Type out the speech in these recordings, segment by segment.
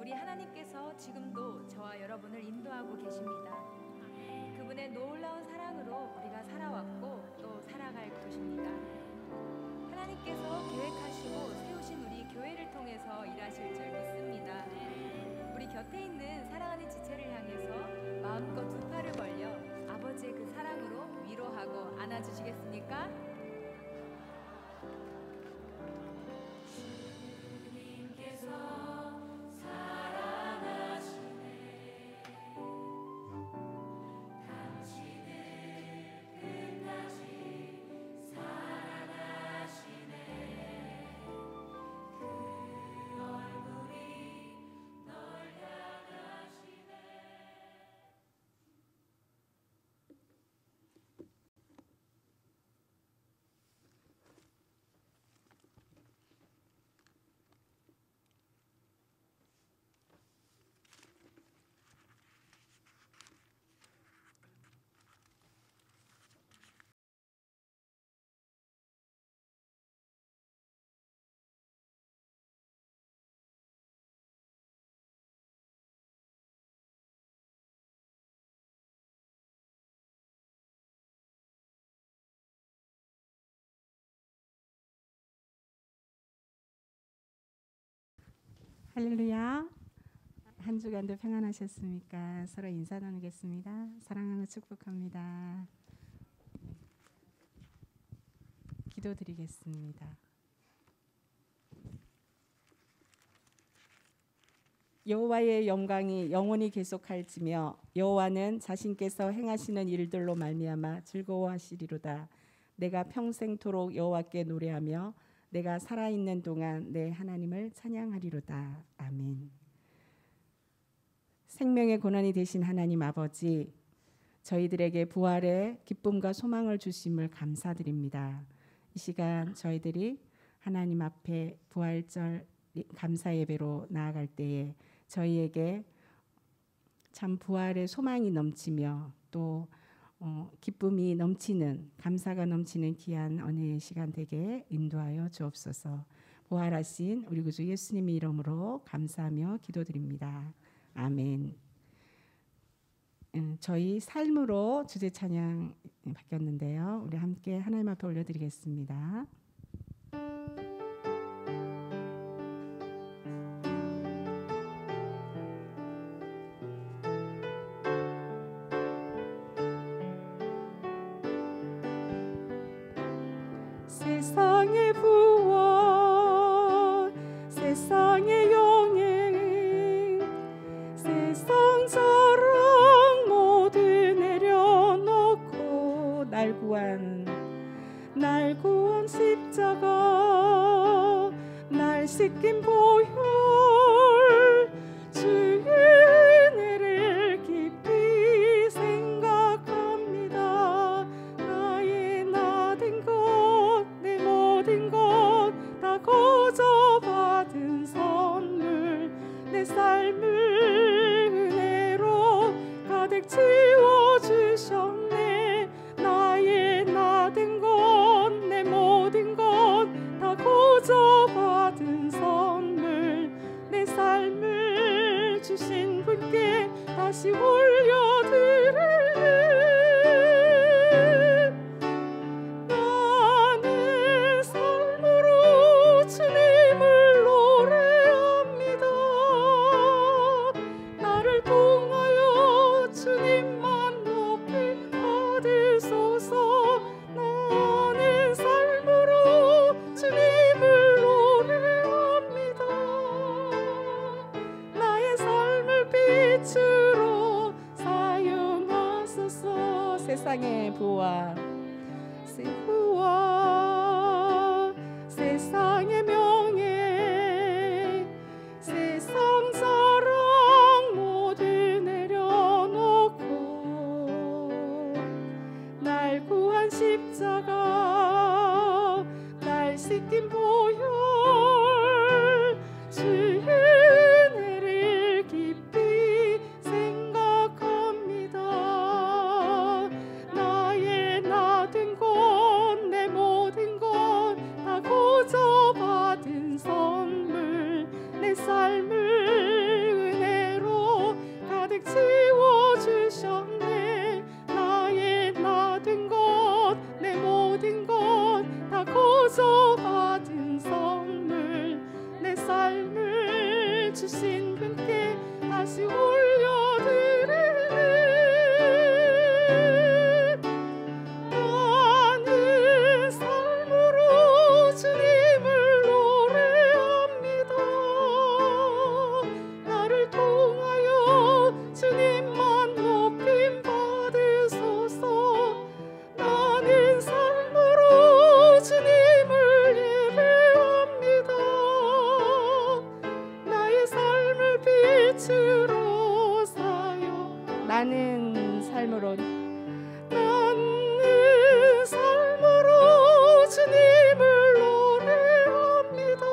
우리 하나님께서 지금도 저와 여러분을 인도하고 계십니다. 그분의 놀라운 사랑으로 우리가 살아왔고 또 살아갈 것입니다. 하나님께서 계획하시고 세우신 우리 교회를 통해서 일하실 줄 믿습니다. 우리 곁에 있는 사랑하는 지체를 향해서 마음껏 두 팔을 벌려 아버지의 그 사랑으로 위로하고 안아주시겠습니까? 할렐루야. 한 주간도 평안하셨습니까? 서로 인사 나누겠습니다. 사랑하고 축복합니다. 기도드리겠습니다. 여호와의 영광이 영원히 계속할지며 여호와는 자신께서 행하시는 일들로 말미암아 즐거워하시리로다. 내가 평생토록 여호와께 노래하며 내가 살아있는 동안 내 하나님을 찬양하리로다. 아멘. 생명의 고난이 되신 하나님 아버지, 저희들에게 부활의 기쁨과 소망을 주심을 감사드립니다. 이 시간 저희들이 하나님 앞에 부활절 감사 예배로 나아갈 때에 저희에게 참 부활의 소망이 넘치며 또 기쁨이 넘치는, 감사가 넘치는 귀한 은혜의 시간 되게 인도하여 주옵소서. 부활하신 우리 구주 예수님의 이름으로 감사하며 기도드립니다. 아멘. 저희 삶으로 주제 찬양 바뀌었는데요. 우리 함께 하나님 앞에 올려드리겠습니다. 세상의 부활, 세상의 영예인, 세상 자랑 모두 내려놓고 날 구한 십자가, 날 씻긴 보혈, 주의 은혜를 깊이 생각합니다. 나의 나 된 것, 내 모든 것 다 거저 받은 선물, 내 삶을 은혜로 가득 채워주셨네. 나의 나 된 것, 내 모든 것 다 거저 받은 선물, 내 삶을 주신 분께 다시 올려드릴래. 나는 삶으로 주님을 노래합니다. 나를 통하여 주님만 높이 받으소서. 나는 삶으로 주님을 노래합니다. 나의 삶을 빛으로 사용하소서. 세상의 부활, 세상의 명예, 세상 자랑 모두 내려놓고 날 구한 십자가, 날 씻긴 보혈, 주의 은혜를 깊이 생각합니다. 나의 나 다시 올려드리네. 나는 삶으로 주님을 노래합니다. 나를 통하여 주님만 높임 받으소서. 나는 삶으로 주님을 예배합니다. 나의 삶을 빛으로 사요. 나는 삶으로 주님을 노래합니다.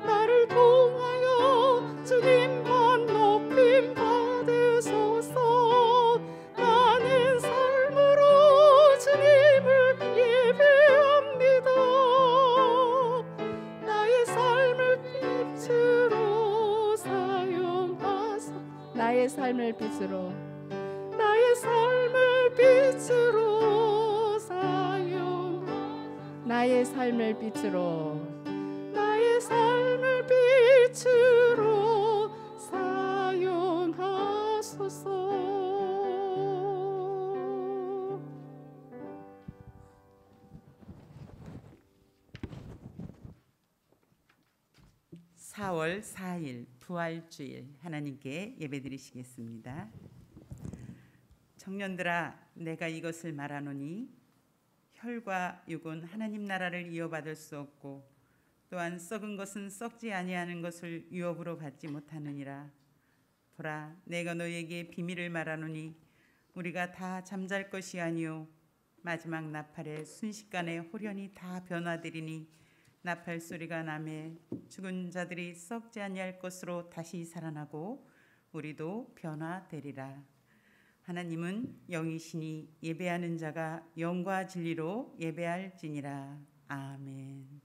나를 통하여 주님만 높임 받으소서. 나는 삶으로 주님을 예배합니다. 나의 삶을 빛으로 사용하소. 나의 삶을 빛으로, 나의 삶을 빛으로 사용, 나의 삶을 빛으로, 나의 삶을 빛으로 사용하소서. 4월 4일 부활주일 하나님께 예배드리시겠습니다. 청년들아, 내가 이것을 말하노니 혈과 육은 하나님 나라를 이어받을 수 없고 또한 썩은 것은 썩지 아니하는 것을 유업으로 받지 못하느니라. 보라, 내가 너희에게 비밀을 말하노니 우리가 다 잠잘 것이 아니요 마지막 나팔에 순식간에 홀연히 다 변화되리니 나팔 소리가 나매 죽은 자들이 썩지 아니할 것으로 다시 살아나고 우리도 변화되리라. 하나님은 영이시니 예배하는 자가 영과 진리로 예배할지니라. 아멘.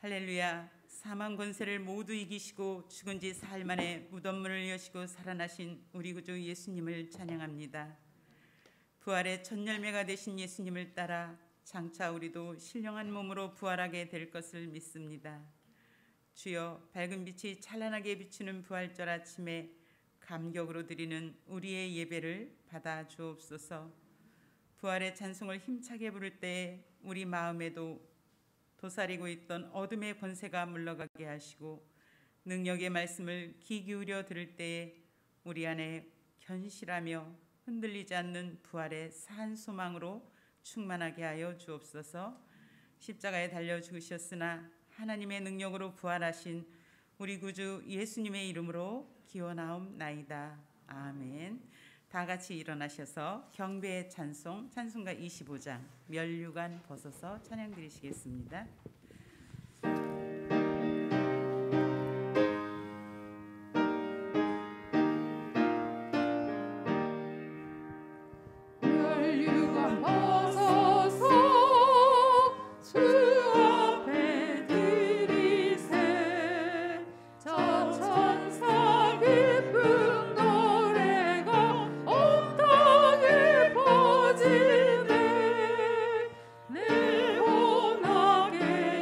할렐루야. 사망 권세를 모두 이기시고 죽은 지 사흘 만에 무덤문을 여시고 살아나신 우리 구주 예수님을 찬양합니다. 부활의 첫 열매가 되신 예수님을 따라 장차 우리도 신령한 몸으로 부활하게 될 것을 믿습니다. 주여, 밝은 빛이 찬란하게 비추는 부활절 아침에 감격으로 드리는 우리의 예배를 받아 주옵소서. 부활의 찬송을 힘차게 부를 때에 우리 마음에도 도사리고 있던 어둠의 권세가 물러가게 하시고 능력의 말씀을 귀 기울여 들을 때에 우리 안에 견실하며 흔들리지 않는 부활의 산 소망으로 충만하게 하여 주옵소서. 십자가에 달려 죽으셨으나 하나님의 능력으로 부활하신 우리 구주 예수님의 이름으로 기원하옵나이다. 아멘. 다 같이 일어나셔서 경배의 찬송, 찬송가 25장 면류관 벗어서 찬양 드리시겠습니다. 내 원하게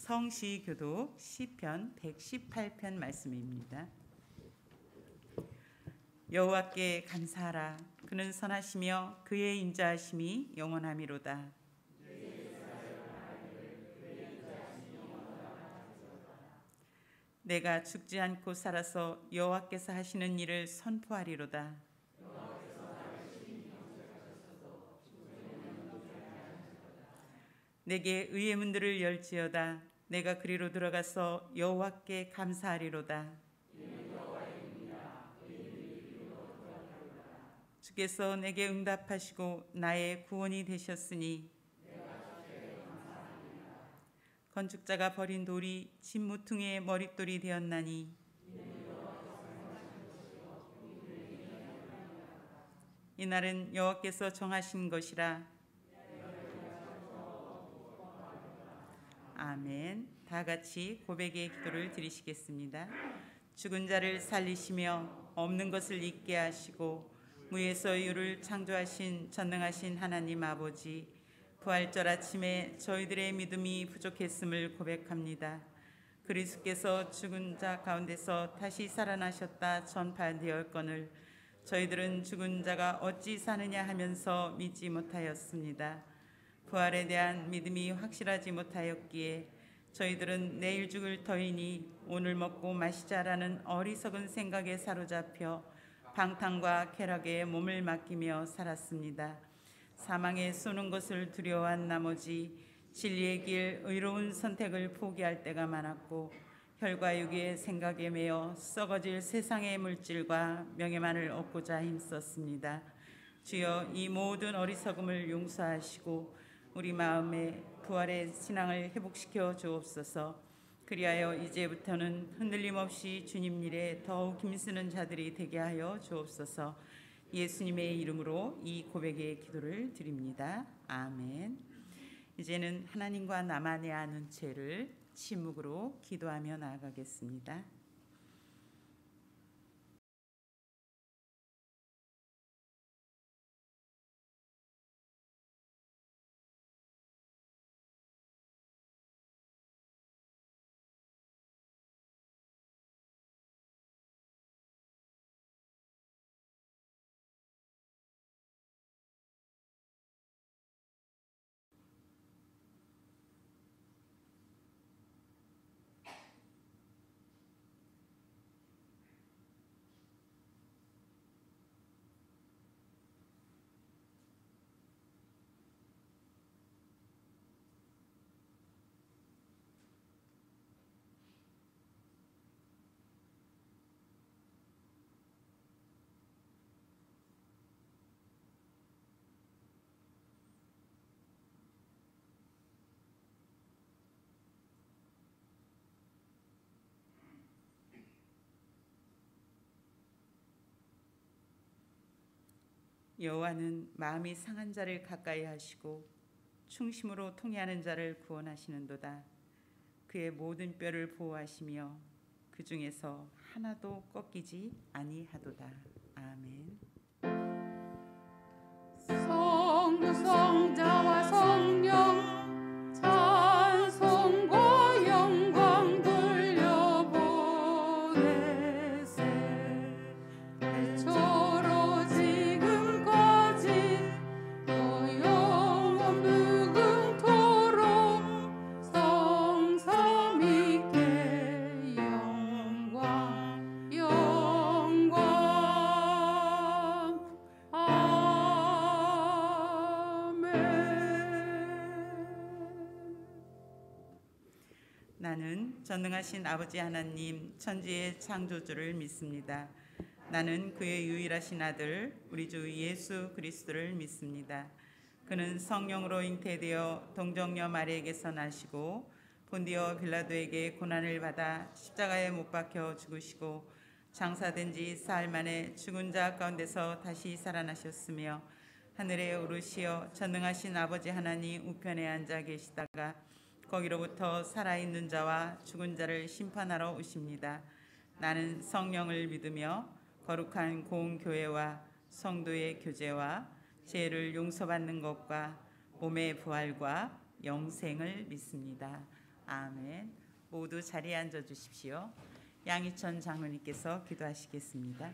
성시교독 시편 118편 말씀입니다. 여호와께 감사하라. 그는 선하시며 그의 인자하심이 영원하미로다. 내가 죽지 않고 살아서 여호와께서 하시는 일을 선포하리로다. 내게 의의 문들을 열지어다. 내가 그리로 들어가서 여호와께 감사하리로다. 주께서 내게 응답하시고 나의 구원이 되셨으니 건축자가 버린 돌이 진무퉁의 머릿돌이 되었나니 이날은 여호와께서 정하신 것이라. 아멘. 다 같이 고백의 기도를 드리시겠습니다. 죽은 자를 살리시며 없는 것을 있게 하시고 무에서 유를 창조하신 전능하신 하나님 아버지, 부활절 아침에 저희들의 믿음이 부족했음을 고백합니다. 그리스도께서 죽은 자 가운데서 다시 살아나셨다 전파되었거늘 저희들은 죽은 자가 어찌 사느냐 하면서 믿지 못하였습니다. 부활에 대한 믿음이 확실하지 못하였기에 저희들은 내일 죽을 터이니 오늘 먹고 마시자라는 어리석은 생각에 사로잡혀 방탕과 쾌락에 몸을 맡기며 살았습니다. 사망에 쏘는 것을 두려워한 나머지 진리의 길, 의로운 선택을 포기할 때가 많았고 혈과 육의 생각에 매여 썩어질 세상의 물질과 명예만을 얻고자 힘썼습니다. 주여, 이 모든 어리석음을 용서하시고 우리 마음에 부활의 신앙을 회복시켜 주옵소서. 그리하여 이제부터는 흔들림 없이 주님 일에 더욱 힘쓰는 자들이 되게 하여 주옵소서. 예수님의 이름으로 이 고백의 기도를 드립니다. 아멘. 이제는 하나님과 나만의 아는 죄를 침묵으로 기도하며 나아가겠습니다. 여호와는 마음이 상한 자를 가까이 하시고 충심으로 통회하는 자를 구원하시는도다. 그의 모든 뼈를 보호하시며 그 중에서 하나도 꺾이지 아니하도다. 아멘. 성부 성자와 성령 찬송과 영광 돌려보내세. 애초로 지금까지 또 영원 무궁토록 성삼 있게 영광 영광. 나는 전능하신 아버지 하나님 천지의 창조주를 믿습니다. 나는 그의 유일하신 아들 우리 주 예수 그리스도를 믿습니다. 그는 성령으로 잉태되어 동정녀 마리에게서 나시고 본디오 빌라도에게 고난을 받아 십자가에 못 박혀 죽으시고 장사된 지 사흘 만에 죽은 자 가운데서 다시 살아나셨으며 하늘에 오르시어 전능하신 아버지 하나님 우편에 앉아 계시다가 거기로부터 살아있는 자와 죽은 자를 심판하러 오십니다. 나는 성령을 믿으며 거룩한 공교회와 성도의 교제와 죄를 용서받는 것과 몸의 부활과 영생을 믿습니다. 아멘. 모두 자리에 앉아 주십시오. 양희천 장로님께서 기도하시겠습니다.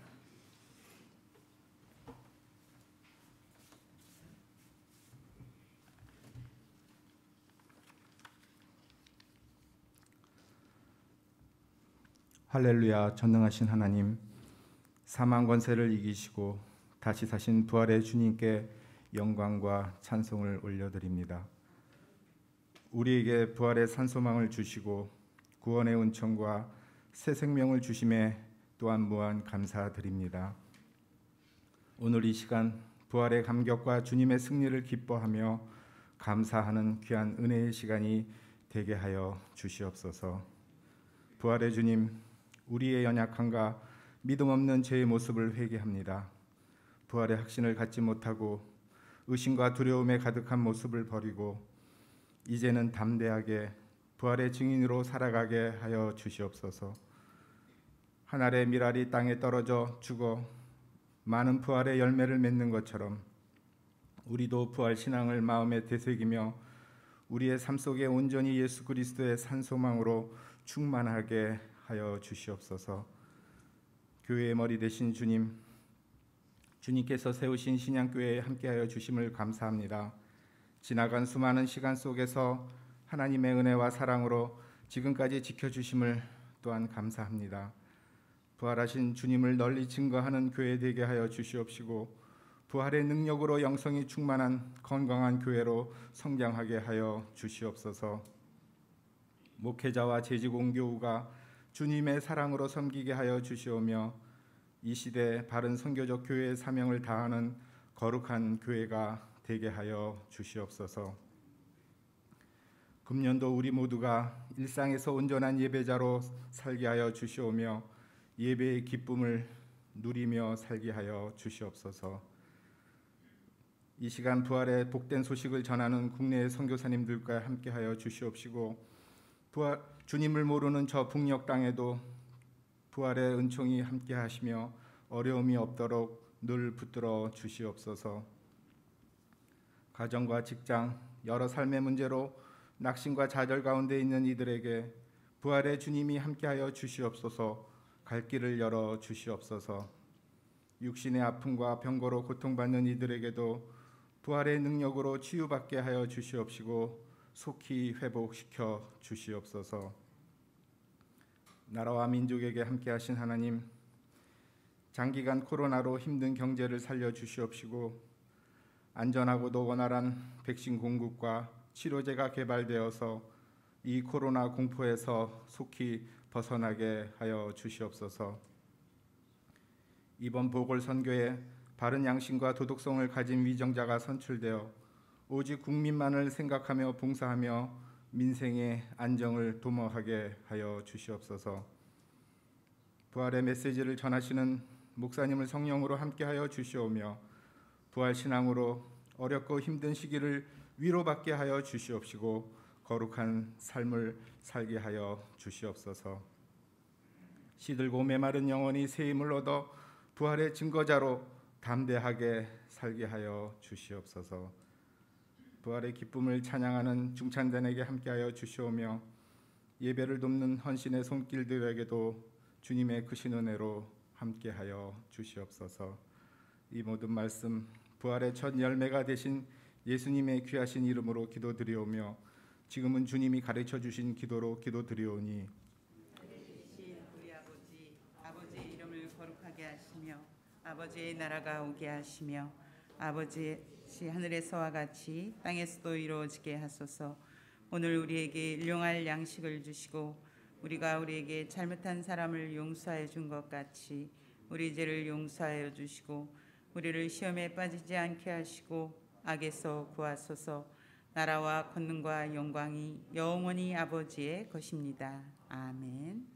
할렐루야. 전능하신 하나님, 사망 권세를 이기시고 다시 사신 부활의 주님께 영광과 찬송을 올려드립니다. 우리에게 부활의 산소망을 주시고 구원의 은총과 새 생명을 주심에 또한 무한 감사드립니다. 오늘 이 시간 부활의 감격과 주님의 승리를 기뻐하며 감사하는 귀한 은혜의 시간이 되게 하여 주시옵소서. 부활의 주님, 우리의 연약함과 믿음 없는 죄의 모습을 회개합니다. 부활의 확신을 갖지 못하고 의심과 두려움에 가득한 모습을 버리고 이제는 담대하게 부활의 증인으로 살아가게 하여 주시옵소서. 한 알의 밀알이 땅에 떨어져 죽어 많은 부활의 열매를 맺는 것처럼 우리도 부활 신앙을 마음에 되새기며 우리의 삶 속에 온전히 예수 그리스도의 산소망으로 충만하게 하여 주시옵소서. 교회의 머리 되신 주님, 주님께서 세우신 신양교회에 함께하여 주심을 감사합니다. 지나간 수많은 시간 속에서 하나님의 은혜와 사랑으로 지금까지 지켜주심을 또한 감사합니다. 부활하신 주님을 널리 증거하는 교회 되게 하여 주시옵시고 부활의 능력으로 영성이 충만한 건강한 교회로 성장하게 하여 주시옵소서. 목회자와 재직공교우가 주님의 사랑으로 섬기게 하여 주시오며 이 시대 바른 선교적 교회의 사명을 다하는 거룩한 교회가 되게 하여 주시옵소서. 금년도 우리 모두가 일상에서 온전한 예배자로 살게 하여 주시오며 예배의 기쁨을 누리며 살게 하여 주시옵소서. 이 시간 부활의 복된 소식을 전하는 국내의 선교사님들과 함께하여 주시옵시고 주님을 모르는 저 북녘 땅에도 부활의 은총이 함께하시며 어려움이 없도록 늘 붙들어 주시옵소서. 가정과 직장, 여러 삶의 문제로 낙심과 좌절 가운데 있는 이들에게 부활의 주님이 함께하여 주시옵소서. 갈 길을 열어 주시옵소서. 육신의 아픔과 병고로 고통받는 이들에게도 부활의 능력으로 치유받게 하여 주시옵시고 속히 회복시켜 주시옵소서. 나라와 민족에게 함께하신 하나님, 장기간 코로나로 힘든 경제를 살려 주시옵시고 안전하고도 원활한 백신 공급과 치료제가 개발되어서 이 코로나 공포에서 속히 벗어나게 하여 주시옵소서. 이번 보궐선거에 바른 양심과 도덕성을 가진 위정자가 선출되어 오직 국민만을 생각하며 봉사하며 민생의 안정을 도모하게 하여 주시옵소서. 부활의 메시지를 전하시는 목사님을 성령으로 함께하여 주시오며 부활 신앙으로 어렵고 힘든 시기를 위로받게 하여 주시옵시고 거룩한 삶을 살게 하여 주시옵소서. 시들고 메마른 영혼이 새 힘을 얻어 부활의 증거자로 담대하게 살게 하여 주시옵소서. 부활의 기쁨을 찬양하는 중찬단에게 함께하여 주시오며 예배를 돕는 헌신의 손길들에게도 주님의 크신 은혜로 함께하여 주시옵소서. 이 모든 말씀 부활의 첫 열매가 되신 예수님의 귀하신 이름으로 기도드리오며 지금은 주님이 가르쳐 주신 기도로 기도드리오니 우리 아버지의 이름을 거룩하게 하시며 아버지의 나라가 오게 하시며 아버지의 하늘에서와 같이 땅에서도 이루어지게 하소서. 오늘 우리에게 일용할 양식을 주시고 우리가 우리에게 잘못한 사람을 용서해 준 것 같이 우리 죄를 용서하여 주시고 우리를 시험에 빠지지 않게 하시고 악에서 구하소서. 나라와 권능과 영광이 영원히 아버지의 것입니다. 아멘.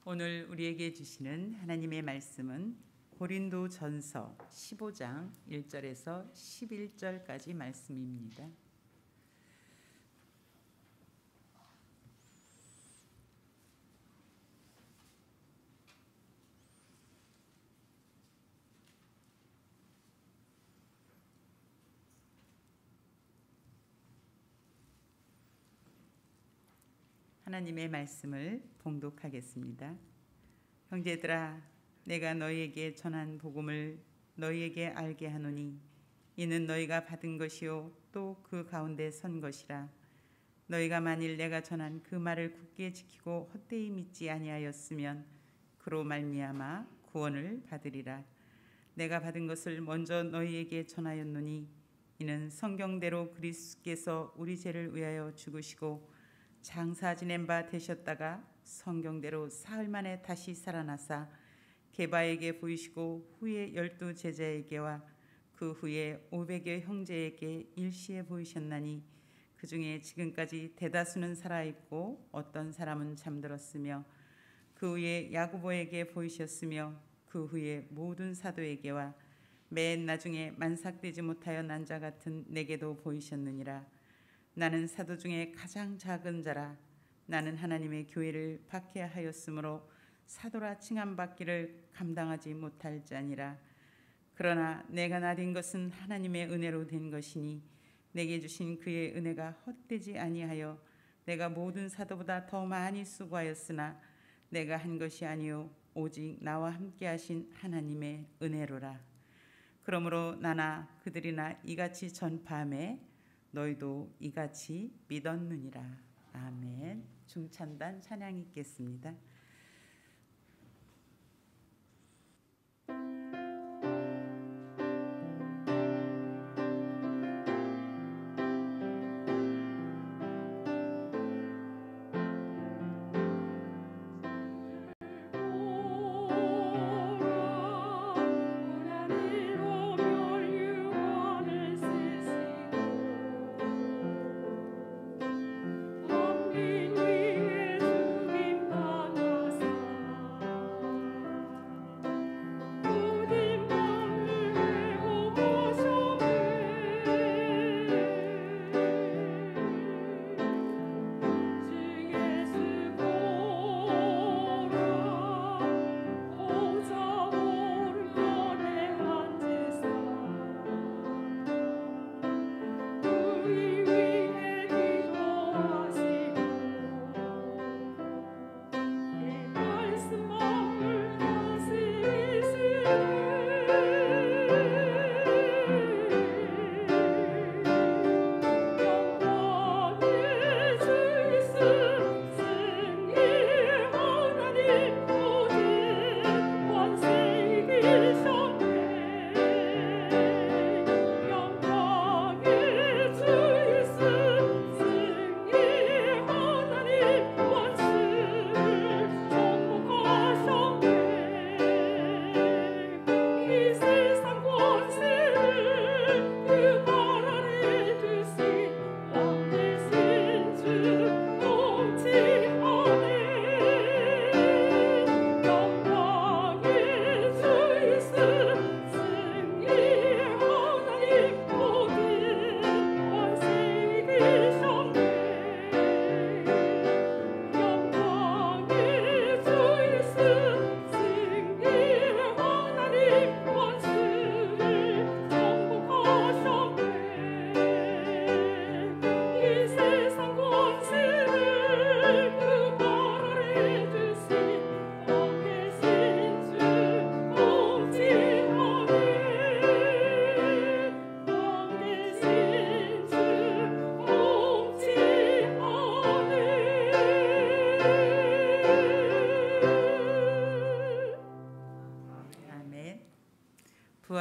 오늘 우리에게 주시는 하나님의 말씀은 고린도전서 15장 1절에서 11절까지 말씀입니다. 하나님의 말씀을 봉독하겠습니다. 형제들아, 내가 너희에게 전한 복음을 너희에게 알게 하노니 이는 너희가 받은 것이요 또 그 가운데 선 것이라. 너희가 만일 내가 전한 그 말을 굳게 지키고 헛되이 믿지 아니하였으면 그로 말미암아 구원을 받으리라. 내가 받은 것을 먼저 너희에게 전하였노니 이는 성경대로 그리스도께서 우리 죄를 위하여 죽으시고 장사 지낸 바 되셨다가 성경대로 사흘 만에 다시 살아나사 게바에게 보이시고 후에 12 제자에게와 그 후에 500여 형제에게 일시에 보이셨나니 그 중에 지금까지 대다수는 살아있고 어떤 사람은 잠들었으며 그 후에 야고보에게 보이셨으며 그 후에 모든 사도에게와 맨 나중에 만삭되지 못하여 난 자 같은 내게도 보이셨느니라. 나는 사도 중에 가장 작은 자라. 나는 하나님의 교회를 박해하였으므로 사도라 칭함받기를 감당하지 못할 자니라. 그러나 내가 나된 것은 하나님의 은혜로 된 것이니 내게 주신 그의 은혜가 헛되지 아니하여 내가 모든 사도보다 더 많이 수고하였으나 내가 한 것이 아니요 오직 나와 함께 하신 하나님의 은혜로라. 그러므로 나나 그들이나 이같이 전파하매 너희도 이같이 믿었느니라. 아멘. 중찬단 찬양 있겠습니다.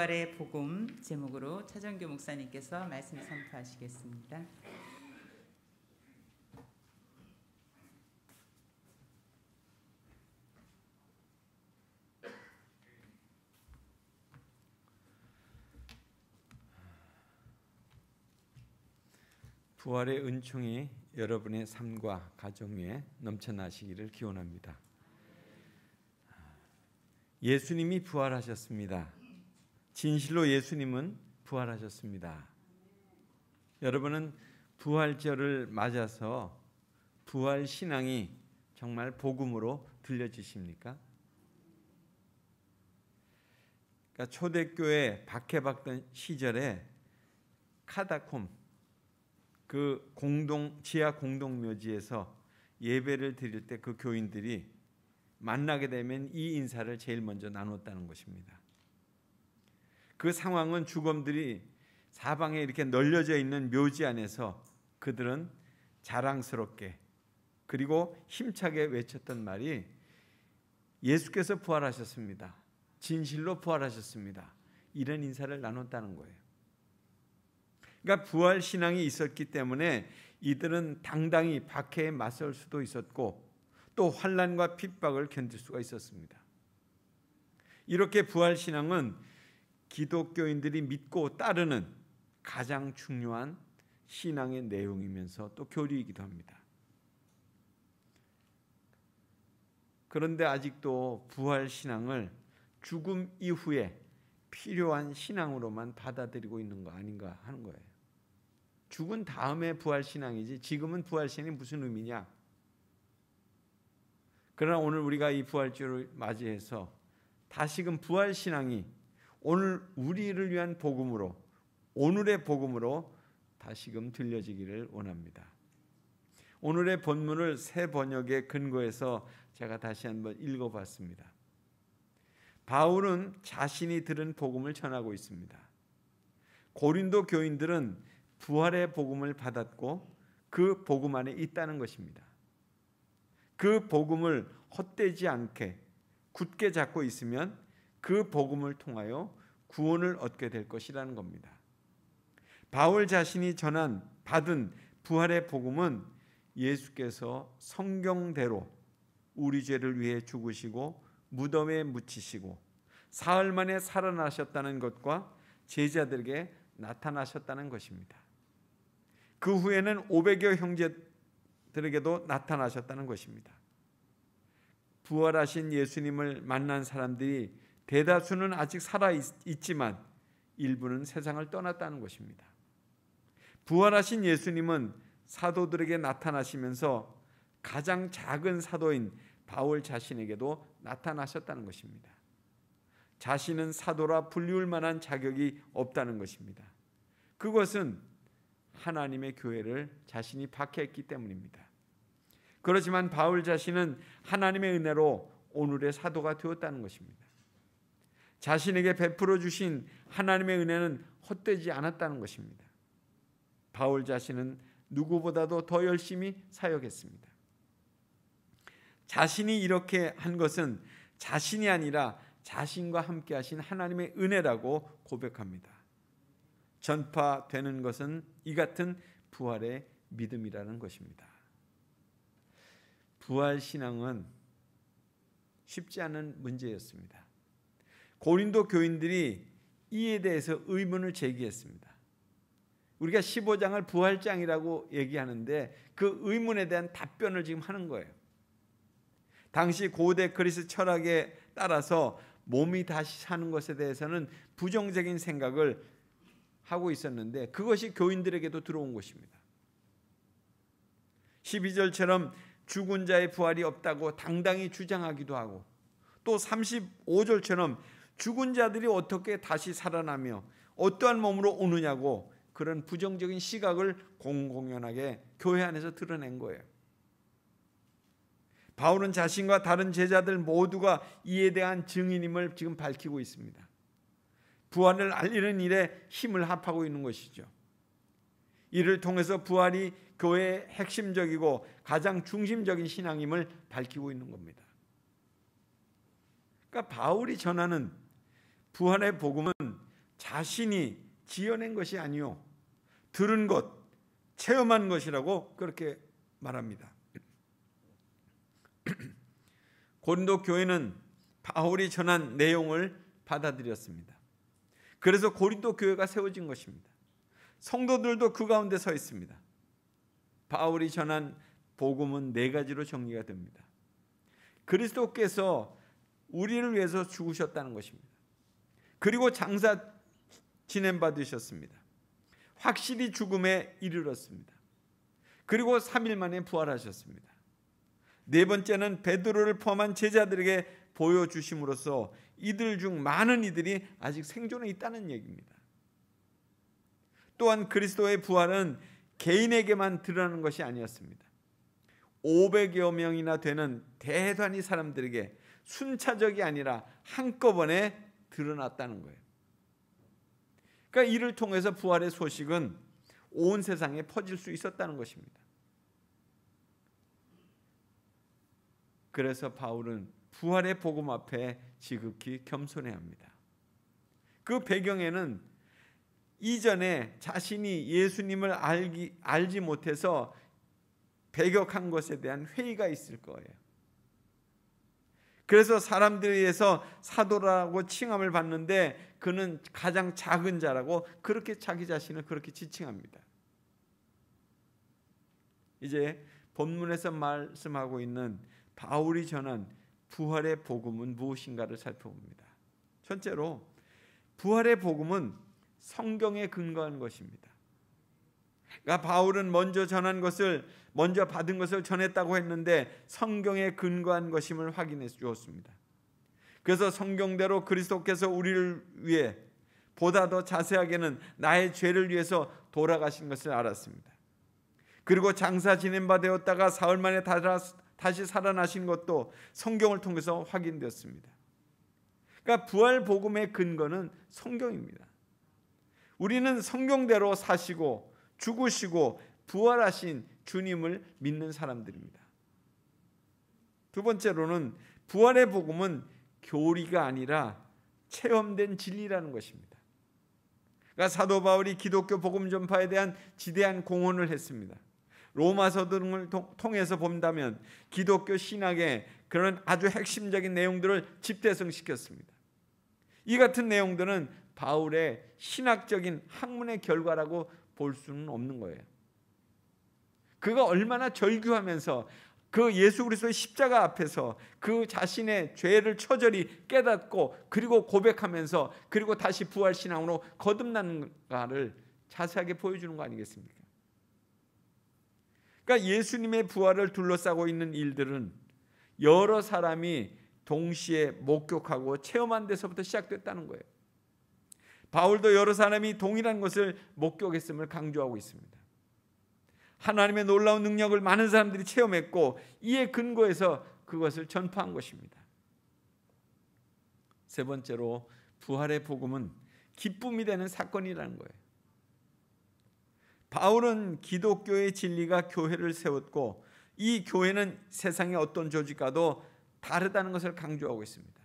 부활의 복음 제목으로 차정규 목사님께서 말씀 선포하시겠습니다. 부활의 은총이 여러분의 삶과 가정 위에 넘쳐나시기를 기원합니다. 예수님이 부활하셨습니다. 진실로 예수님은 부활하셨습니다. 여러분은 부활절을 맞아서 부활 신앙이 정말 복음으로 들려지십니까? 그러니까 초대교회 박해받던 시절에 카다콤 그 지하 공동묘지에서 예배를 드릴 때 그 교인들이 만나게 되면 이 인사를 제일 먼저 나눴다는 것입니다. 그 상황은 죽음들이 사방에 이렇게 널려져 있는 묘지 안에서 그들은 자랑스럽게 그리고 힘차게 외쳤던 말이 예수께서 부활하셨습니다. 진실로 부활하셨습니다. 이런 인사를 나눴다는 거예요. 그러니까 부활 신앙이 있었기 때문에 이들은 당당히 박해에 맞설 수도 있었고 또 환난과 핍박을 견딜 수가 있었습니다. 이렇게 부활 신앙은 기독교인들이 믿고 따르는 가장 중요한 신앙의 내용이면서 또 교리이기도 합니다. 그런데 아직도 부활 신앙을 죽음 이후에 필요한 신앙으로만 받아들이고 있는 거 아닌가 하는 거예요. 죽은 다음에 부활 신앙이지 지금은 부활 신앙이 무슨 의미냐? 그러나 오늘 우리가 이 부활주를 맞이해서 다시금 부활 신앙이 오늘 우리를 위한 복음으로 오늘의 복음으로 다시금 들려지기를 원합니다. 오늘의 본문을 새 번역에 근거해서 제가 다시 한번 읽어봤습니다. 바울은 자신이 들은 복음을 전하고 있습니다. 고린도 교인들은 부활의 복음을 받았고 그 복음 안에 있다는 것입니다. 그 복음을 헛되지 않게 굳게 잡고 있으면 그 복음을 통하여 구원을 얻게 될 것이라는 겁니다. 바울 자신이 받은 부활의 복음은 예수께서 성경대로 우리 죄를 위해 죽으시고 무덤에 묻히시고 사흘 만에 살아나셨다는 것과 제자들에게 나타나셨다는 것입니다. 그 후에는 500여 형제들에게도 나타나셨다는 것입니다. 부활하신 예수님을 만난 사람들이 대다수는 아직 살아있지만 일부는 세상을 떠났다는 것입니다. 부활하신 예수님은 사도들에게 나타나시면서 가장 작은 사도인 바울 자신에게도 나타나셨다는 것입니다. 자신은 사도라 불리울 만한 자격이 없다는 것입니다. 그것은 하나님의 교회를 자신이 박해했기 때문입니다. 그렇지만 바울 자신은 하나님의 은혜로 오늘의 사도가 되었다는 것입니다. 자신에게 베풀어 주신 하나님의 은혜는 헛되지 않았다는 것입니다. 바울 자신은 누구보다도 더 열심히 사역했습니다. 자신이 이렇게 한 것은 자신이 아니라 자신과 함께 하신 하나님의 은혜라고 고백합니다. 전파되는 것은 이 같은 부활의 믿음이라는 것입니다. 부활 신앙은 쉽지 않은 문제였습니다. 고린도 교인들이 이에 대해서 의문을 제기했습니다. 우리가 15장을 부활장이라고 얘기하는데 그 의문에 대한 답변을 지금 하는 거예요. 당시 고대 그리스 철학에 따라서 몸이 다시 사는 것에 대해서는 부정적인 생각을 하고 있었는데 그것이 교인들에게도 들어온 것입니다. 12절처럼 죽은 자의 부활이 없다고 당당히 주장하기도 하고 또 35절처럼 죽은 자들이 어떻게 다시 살아나며 어떠한 몸으로 오느냐고 그런 부정적인 시각을 공공연하게 교회 안에서 드러낸 거예요. 바울은 자신과 다른 제자들 모두가 이에 대한 증인임을 지금 밝히고 있습니다. 부활을 알리는 일에 힘을 합하고 있는 것이죠. 이를 통해서 부활이 교회의 핵심적이고 가장 중심적인 신앙임을 밝히고 있는 겁니다. 그러니까 바울이 전하는 부활의 복음은 자신이 지어낸 것이 아니요 들은 것, 체험한 것이라고 그렇게 말합니다. 고린도 교회는 바울이 전한 내용을 받아들였습니다. 그래서 고린도 교회가 세워진 것입니다. 성도들도 그 가운데 서 있습니다. 바울이 전한 복음은 4가지로 정리가 됩니다. 그리스도께서 우리를 위해서 죽으셨다는 것입니다. 그리고 장사 지냄 받으셨습니다. 확실히 죽음에 이르렀습니다. 그리고 3일 만에 부활하셨습니다. 네 번째는 베드로를 포함한 제자들에게 보여주심으로써 이들 중 많은 이들이 아직 생존해 있다는 얘기입니다. 또한 그리스도의 부활은 개인에게만 드러나는 것이 아니었습니다. 500여 명이나 되는 대단히 사람들에게 순차적이 아니라 한꺼번에 드러났다는 거예요. 그러니까 이를 통해서 부활의 소식은 온 세상에 퍼질 수 있었다는 것입니다. 그래서 바울은 부활의 복음 앞에 지극히 겸손해야 합니다. 그 배경에는 이전에 자신이 예수님을 알지 못해서 배격한 것에 대한 회의가 있을 거예요. 그래서 사람들에 의해서 사도라고 칭함을 받는데 그는 가장 작은 자라고 그렇게 자기 자신을 그렇게 지칭합니다. 이제 본문에서 말씀하고 있는 바울이 전한 부활의 복음은 무엇인가를 살펴봅니다. 첫째로 부활의 복음은 성경에 근거한 것입니다. 그러니까 바울은 먼저 받은 것을 전했다고 했는데 성경에 근거한 것임을 확인해 주었습니다. 그래서 성경대로 그리스도께서 우리를 위해 보다 더 자세하게는 나의 죄를 위해서 돌아가신 것을 알았습니다. 그리고 장사 지낸 바 되었다가 사흘 만에 다시 살아나신 것도 성경을 통해서 확인되었습니다. 그러니까 부활 복음의 근거는 성경입니다. 우리는 성경대로 사시고 죽으시고 부활하신 주님을 믿는 사람들입니다. 두 번째로는 부활의 복음은 교리가 아니라 체험된 진리라는 것입니다. 그러니까 사도 바울이 기독교 복음 전파에 대한 지대한 공헌을 했습니다. 로마서 등을 통해서 본다면 기독교 신학의 그런 아주 핵심적인 내용들을 집대성시켰습니다. 이 같은 내용들은 바울의 신학적인 학문의 결과라고 볼 수는 없는 거예요. 그가 얼마나 절규하면서 그 예수 그리스도의 십자가 앞에서 그 자신의 죄를 처절히 깨닫고 그리고 고백하면서 그리고 다시 부활 신앙으로 거듭나는가를 자세하게 보여주는 거 아니겠습니까? 그러니까 예수님의 부활을 둘러싸고 있는 일들은 여러 사람이 동시에 목격하고 체험한 데서부터 시작됐다는 거예요. 바울도 여러 사람이 동일한 것을 목격했음을 강조하고 있습니다. 하나님의 놀라운 능력을 많은 사람들이 체험했고 이에 근거해서 그것을 전파한 것입니다. 세 번째로 부활의 복음은 기쁨이 되는 사건이라는 거예요. 바울은 기독교의 진리가 교회를 세웠고 이 교회는 세상의 어떤 조직과도 다르다는 것을 강조하고 있습니다.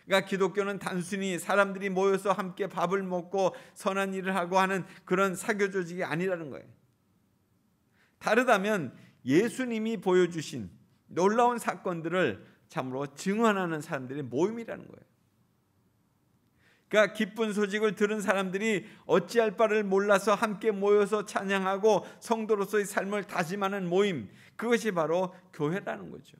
그러니까 기독교는 단순히 사람들이 모여서 함께 밥을 먹고 선한 일을 하고 하는 그런 사교 조직이 아니라는 거예요. 다르다면 예수님이 보여주신 놀라운 사건들을 참으로 증언하는 사람들의 모임이라는 거예요. 그러니까 기쁜 소식을 들은 사람들이 어찌할 바를 몰라서 함께 모여서 찬양하고 성도로서의 삶을 다짐하는 모임, 그것이 바로 교회라는 거죠.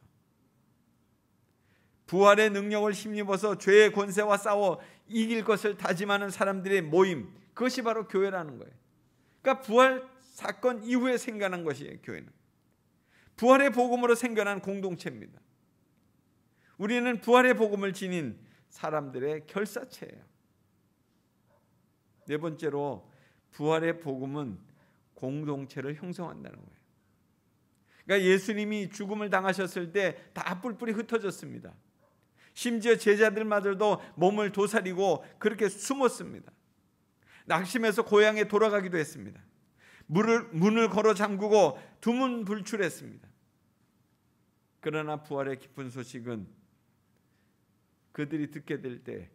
부활의 능력을 힘입어서 죄의 권세와 싸워 이길 것을 다짐하는 사람들의 모임, 그것이 바로 교회라는 거예요. 그러니까 부활 사건 이후에 생겨난 것이에요. 교회는 부활의 복음으로 생겨난 공동체입니다. 우리는 부활의 복음을 지닌 사람들의 결사체예요. 네 번째로 부활의 복음은 공동체를 형성한다는 거예요. 그러니까 예수님이 죽음을 당하셨을 때 다 뿔뿔이 흩어졌습니다. 심지어 제자들마저도 몸을 도사리고 그렇게 숨었습니다. 낙심해서 고향에 돌아가기도 했습니다. 문을 걸어 잠그고 두문불출했습니다. 그러나 부활의 기쁜 소식은 그들이 듣게 될 때,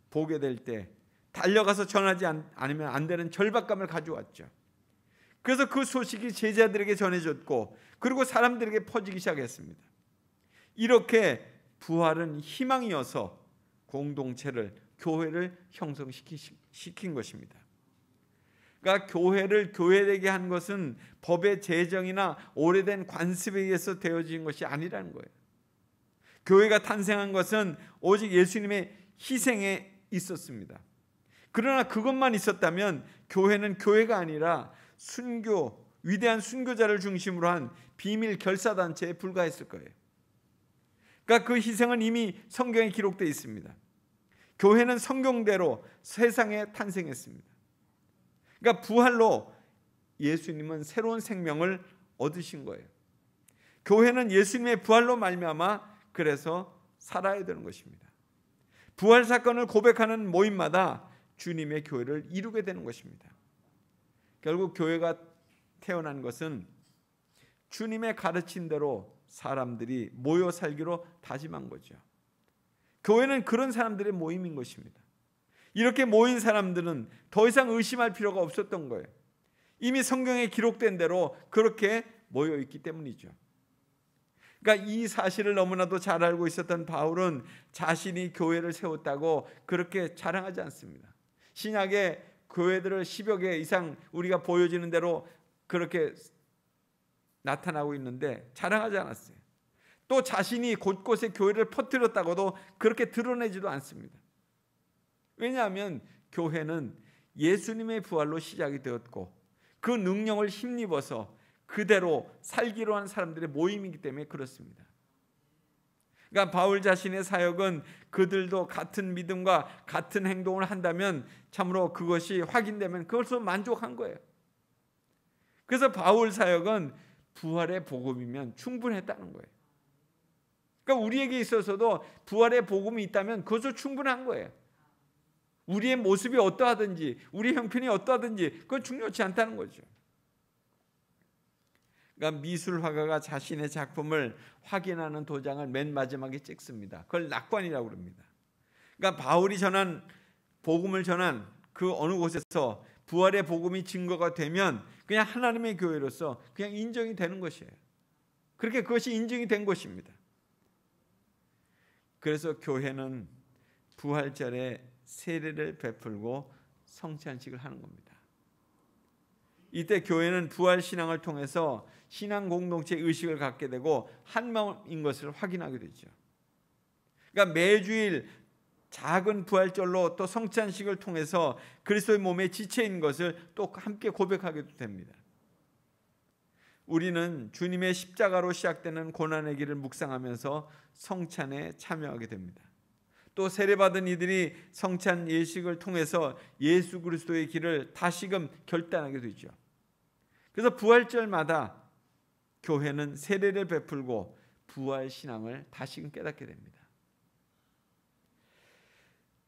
보게 될 때 달려가서 전하지 않으면 안 되는 절박감을 가져왔죠. 그래서 그 소식이 제자들에게 전해졌고 그리고 사람들에게 퍼지기 시작했습니다. 이렇게 부활은 희망이어서 공동체를, 교회를 형성시킨 것입니다. 그러니까 교회를 교회되게 한 것은 법의 제정이나 오래된 관습에 의해서 되어진 것이 아니라는 거예요. 교회가 탄생한 것은 오직 예수님의 희생에 있었습니다. 그러나 그것만 있었다면 교회는 교회가 아니라 순교, 위대한 순교자를 중심으로 한 비밀 결사단체에 불과했을 거예요. 그러니까 그 희생은 이미 성경에 기록되어 있습니다. 교회는 성경대로 세상에 탄생했습니다. 그러니까 부활로 예수님은 새로운 생명을 얻으신 거예요. 교회는 예수님의 부활로 말미암아 그래서 살아야 되는 것입니다. 부활 사건을 고백하는 모임마다 주님의 교회를 이루게 되는 것입니다. 결국 교회가 태어난 것은 주님의 가르친 대로 사람들이 모여 살기로 다짐한 거죠. 교회는 그런 사람들의 모임인 것입니다. 이렇게 모인 사람들은 더 이상 의심할 필요가 없었던 거예요. 이미 성경에 기록된 대로 그렇게 모여 있기 때문이죠. 그러니까 이 사실을 너무나도 잘 알고 있었던 바울은 자신이 교회를 세웠다고 그렇게 자랑하지 않습니다. 신약의 교회들을 10여 개 이상 우리가 보여지는 대로 그렇게 나타나고 있는데 자랑하지 않았어요. 또 자신이 곳곳에 교회를 퍼뜨렸다고도 그렇게 드러내지도 않습니다. 왜냐하면 교회는 예수님의 부활로 시작이 되었고 그 능력을 힘입어서 그대로 살기로 한 사람들의 모임이기 때문에 그렇습니다. 그러니까 바울 자신의 사역은 그들도 같은 믿음과 같은 행동을 한다면 참으로 그것이 확인되면 그것으로 만족한 거예요. 그래서 바울 사역은 부활의 복음이면 충분했다는 거예요. 그러니까 우리에게 있어서도 부활의 복음이 있다면 그것도 충분한 거예요. 우리의 모습이 어떠하든지 우리의 형편이 어떠하든지 그건 중요치 않다는 거죠. 그러니까 미술화가가 자신의 작품을 확인하는 도장을 맨 마지막에 찍습니다. 그걸 낙관이라고 합니다. 그러니까 바울이 전한 복음을 전한 그 어느 곳에서 부활의 복음이 증거가 되면 그냥 하나님의 교회로서 그냥 인정이 되는 것이에요. 그렇게 그것이 인정이 된 것입니다. 그래서 교회는 부활절에 세례를 베풀고 성찬식을 하는 겁니다. 이때 교회는 부활 신앙을 통해서 신앙 공동체 의식을 갖게 되고 한 마음인 것을 확인하게 되죠. 그러니까 매주일 작은 부활절로 또 성찬식을 통해서 그리스도의 몸에 지체인 것을 또 함께 고백하게 됩니다. 우리는 주님의 십자가로 시작되는 고난의 길을 묵상하면서 성찬에 참여하게 됩니다. 또 세례받은 이들이 성찬 예식을 통해서 예수 그리스도의 길을 다시금 결단하게 되죠. 그래서 부활절마다 교회는 세례를 베풀고 부활 신앙을 다시금 깨닫게 됩니다.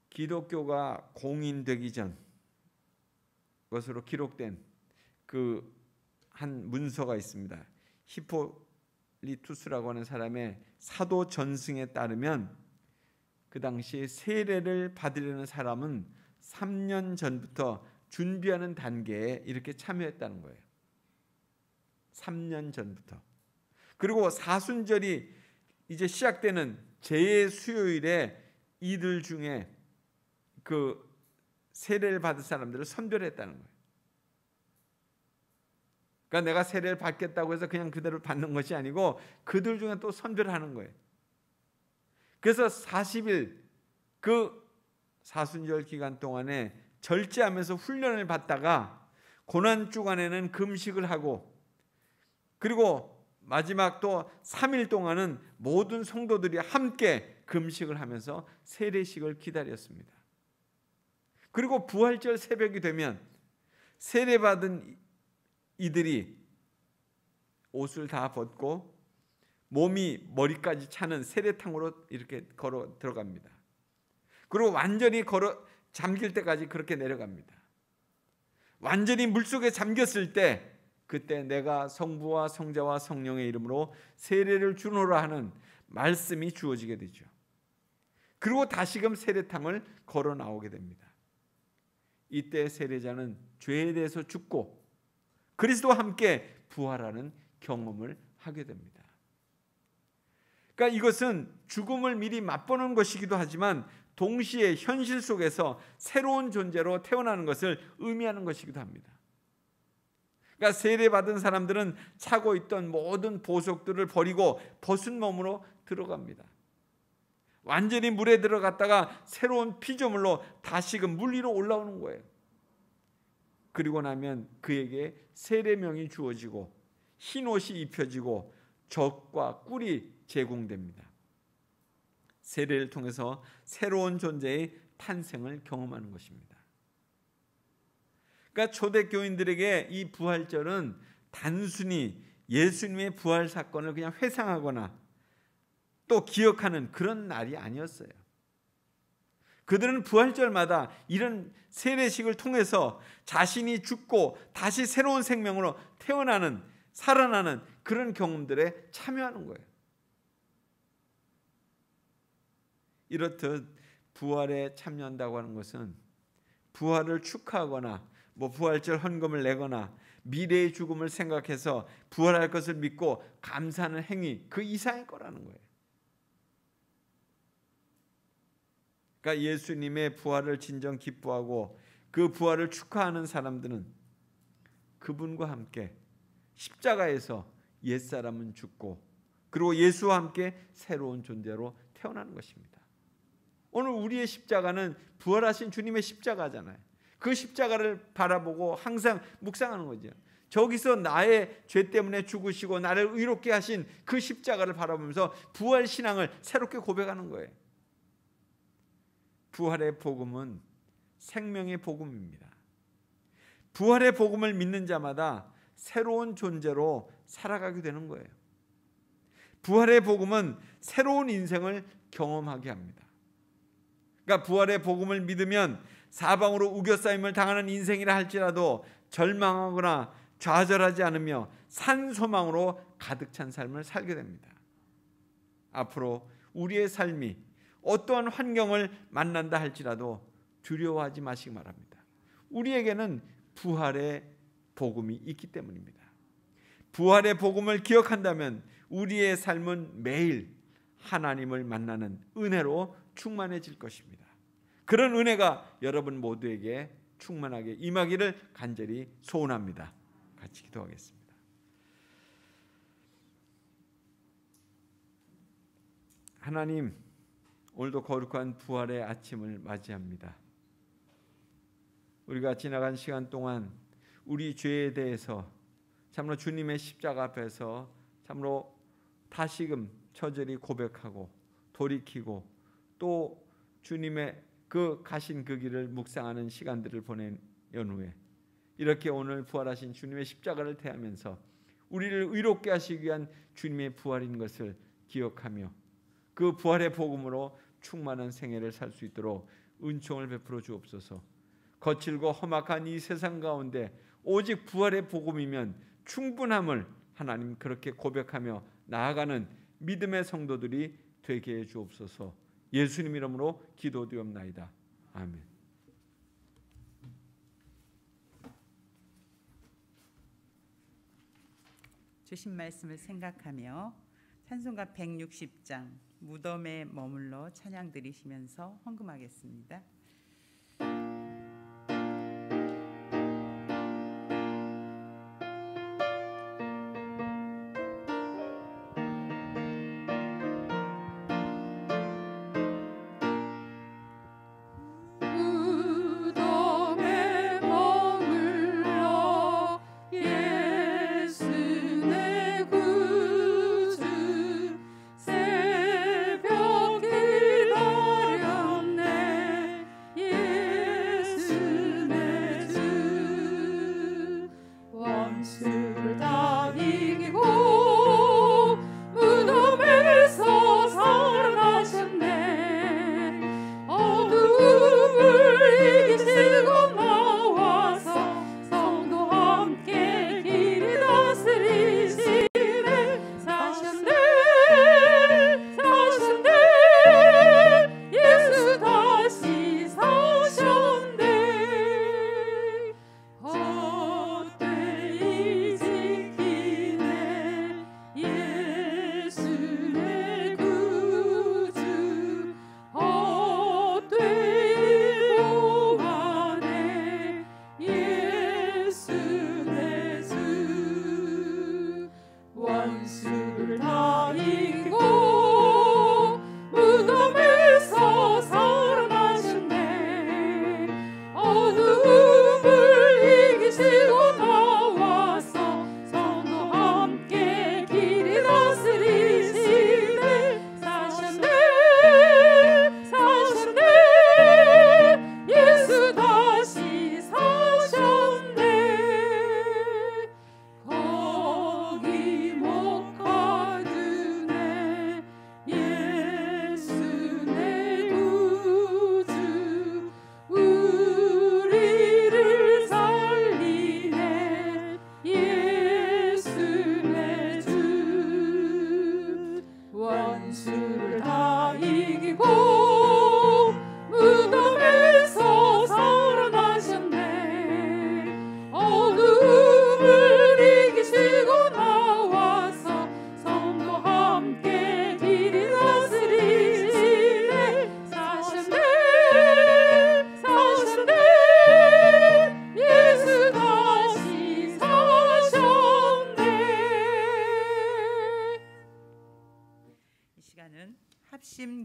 기독교가 공인되기 전 것으로 기록된 그 한 문서가 있습니다. 히폴리투스라고 하는 사람의 사도 전승에 따르면 그 당시에 세례를 받으려는 사람은 3년 전부터 준비하는 단계에 이렇게 참여했다는 거예요. 3년 전부터. 그리고 사순절이 이제 시작되는 제 수요일에 이들 중에 그 세례를 받은 사람들을 선별했다는 거예요. 그러니까 내가 세례를 받겠다고 해서 그냥 그대로 받는 것이 아니고 그들 중에 또 선별하는 거예요. 그래서 40일 그 사순절 기간 동안에 절제하면서 훈련을 받다가 고난 주간에는 금식을 하고 그리고 마지막 또 3일 동안은 모든 성도들이 함께 금식을 하면서 세례식을 기다렸습니다. 그리고 부활절 새벽이 되면 세례받은 이들이 옷을 다 벗고 몸이 머리까지 차는 세례탕으로 이렇게 걸어 들어갑니다. 그리고 완전히 잠길 때까지 그렇게 내려갑니다. 완전히 물속에 잠겼을 때 그때 내가 성부와 성자와 성령의 이름으로 세례를 주노라 하는 말씀이 주어지게 되죠. 그리고 다시금 세례탕을 걸어 나오게 됩니다. 이때 세례자는 죄에 대해서 죽고 그리스도와 함께 부활하는 경험을 하게 됩니다. 그러니까 이것은 죽음을 미리 맛보는 것이기도 하지만 동시에 현실 속에서 새로운 존재로 태어나는 것을 의미하는 것이기도 합니다. 그러니까 세례받은 사람들은 차고 있던 모든 보석들을 버리고 벗은 몸으로 들어갑니다. 완전히 물에 들어갔다가 새로운 피조물로 다시금 물 위로 올라오는 거예요. 그리고 나면 그에게 세례명이 주어지고 흰옷이 입혀지고 젖과 꿀이 제공됩니다. 세례를 통해서 새로운 존재의 탄생을 경험하는 것입니다. 그러니까 초대교인들에게 이 부활절은 단순히 예수님의 부활 사건을 그냥 회상하거나 또 기억하는 그런 날이 아니었어요. 그들은 부활절마다 이런 세례식을 통해서 자신이 죽고 다시 새로운 생명으로 태어나는, 살아나는 그런 경험들에 참여하는 거예요. 이렇듯 부활에 참여한다고 하는 것은 부활을 축하하거나 부활절 헌금을 내거나 미래의 죽음을 생각해서 부활할 것을 믿고 감사하는 행위 그 이상의 거라는 거예요. 그러니까 예수님의 부활을 진정 기뻐하고 그 부활을 축하하는 사람들은 그분과 함께 십자가에서 옛사람은 죽고 그리고 예수와 함께 새로운 존재로 태어나는 것입니다. 오늘 우리의 십자가는 부활하신 주님의 십자가잖아요. 그 십자가를 바라보고 항상 묵상하는 거죠. 저기서 나의 죄 때문에 죽으시고 나를 의롭게 하신 그 십자가를 바라보면서 부활 신앙을 새롭게 고백하는 거예요. 부활의 복음은 생명의 복음입니다. 부활의 복음을 믿는 자마다 새로운 존재로 살아가게 되는 거예요. 부활의 복음은 새로운 인생을 경험하게 합니다. 그러니까 부활의 복음을 믿으면 사방으로 우겨싸임을 당하는 인생이라 할지라도 절망하거나 좌절하지 않으며 산소망으로 가득 찬 삶을 살게 됩니다. 앞으로 우리의 삶이 어떠한 환경을 만난다 할지라도 두려워하지 마시기 바랍니다. 우리에게는 부활의 복음이 있기 때문입니다. 부활의 복음을 기억한다면 우리의 삶은 매일 하나님을 만나는 은혜로 충만해질 것입니다. 그런 은혜가 여러분 모두에게 충만하게 임하기를 간절히 소원합니다. 같이 기도하겠습니다. 하나님, 오늘도 거룩한 부활의 아침을 맞이합니다. 우리가 지나간 시간 동안 우리 죄에 대해서 참으로 주님의 십자가 앞에서 참으로 다시금 처절히 고백하고 돌이키고 또 주님의 그 가신 그 길을 묵상하는 시간들을 보낸 연후에 이렇게 오늘 부활하신 주님의 십자가를 대하면서 우리를 의롭게 하시기 위한 주님의 부활인 것을 기억하며 그 부활의 복음으로 충만한 생애를 살 수 있도록 은총을 베풀어 주옵소서. 거칠고 험악한 이 세상 가운데 오직 부활의 복음이면 충분함을 하나님 그렇게 고백하며 나아가는 믿음의 성도들이 되게 해 주옵소서. 예수님 이름으로 기도드리옵나이다. 아멘. 주신 말씀을 생각하며 찬송가 160장 무덤에 머물러 찬양 드리시면서 헌금하겠습니다. 무덤에 머물러 예수 내 구주 새벽 기다렸네